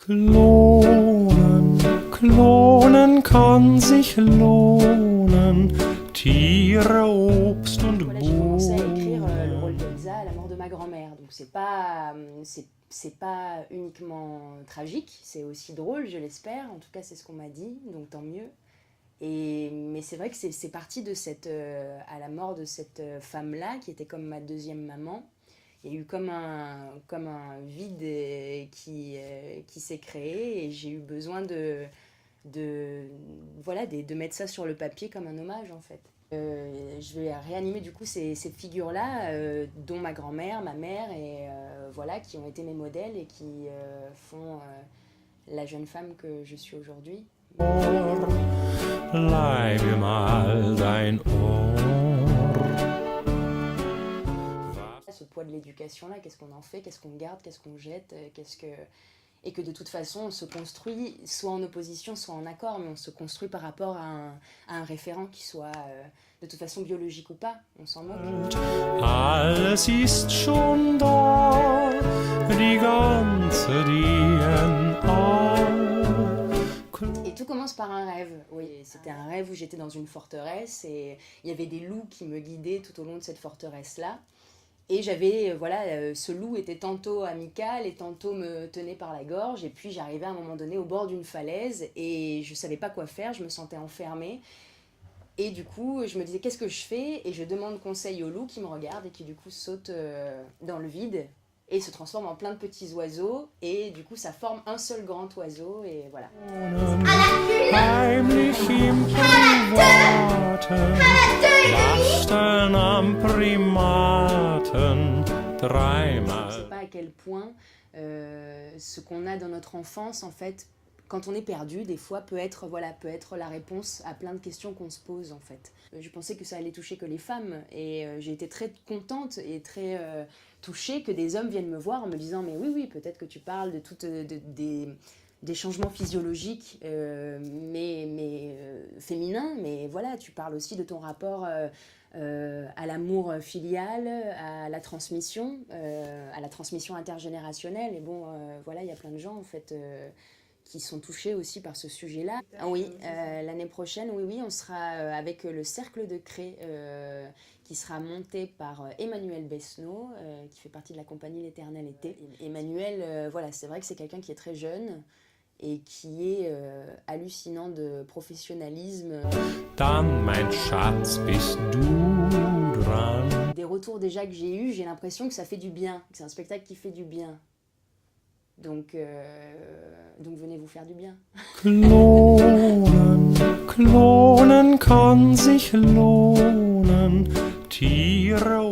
Klonen, klonen kann sich lohnen, Tiere, Obst und Voilà, j'ai commencé à écrire le rôle Bohnen. d'Elsa à la mort de ma grand-mère. Donc c'est pas uniquement tragique, c'est aussi drôle, je l'espère. En tout cas, c'est ce qu'on m'a dit, donc tant mieux. Mais c'est vrai que c'est parti de à la mort de cette femme-là, qui était comme ma deuxième maman. Il y a eu comme un vide qui s'est créé et j'ai eu besoin voilà, de mettre ça sur le papier comme un hommage en fait. Je vais réanimer du coup ces figures-là, dont ma grand-mère, ma mère, et voilà, qui ont été mes modèles et qui font la jeune femme que je suis aujourd'hui. Leih mir mal dein Ohr. Ce poids de l'éducation-là, qu'est-ce qu'on en fait, qu'est-ce qu'on garde, qu'est-ce qu'on jette, et que de toute façon on se construit soit en opposition, soit en accord, mais on se construit par rapport à un référent qui soit de toute façon biologique ou pas, on s'en moque. Alles ist schon da, die ganze DNA. Et tout commence par un rêve, oui. C'était un rêve où j'étais dans une forteresse et il y avait des loups qui me guidaient tout au long de cette forteresse-là. Et j'avais, voilà, ce loup était tantôt amical et tantôt me tenait par la gorge. Et puis j'arrivais à un moment donné au bord d'une falaise et je savais pas quoi faire, je me sentais enfermée. Et du coup, je me disais qu'est-ce que je fais? Et je demande conseil au loup qui me regarde et qui du coup saute dans le vide et se transforme en plein de petits oiseaux. Et du coup, ça forme un seul grand oiseau et voilà. Heimlich im Privaten, Lasten am Primaten, dreimal. Je ne sais pas à quel point ce qu'on a dans notre enfance, en fait, quand on est perdu, des fois, peut être la réponse à plein de questions qu'on se pose, en fait. Je pensais que ça allait toucher que les femmes, et j'ai été très contente et très touchée que des hommes viennent me voir en me disant « Mais oui, peut-être que tu parles de des changements physiologiques, féminins, mais voilà, tu parles aussi de ton rapport à l'amour filial, à la transmission intergénérationnelle. Et bon, voilà, il y a plein de gens, en fait, qui sont touchés aussi par ce sujet-là. Ah oui, l'année prochaine, oui, on sera avec le Cercle de Cré, qui sera monté par Emmanuel Besneau, qui fait partie de la compagnie L'Éternel Été. Emmanuel, voilà, c'est vrai que c'est quelqu'un qui est très jeune et qui est hallucinant de professionnalisme. Dann, mein Schatz, bist du dran. Des retours déjà que j'ai eus, j'ai l'impression que ça fait du bien, que c'est un spectacle qui fait du bien. Donc venez vous faire du bien. Klonen, klonen kann sich lohnen, Tiere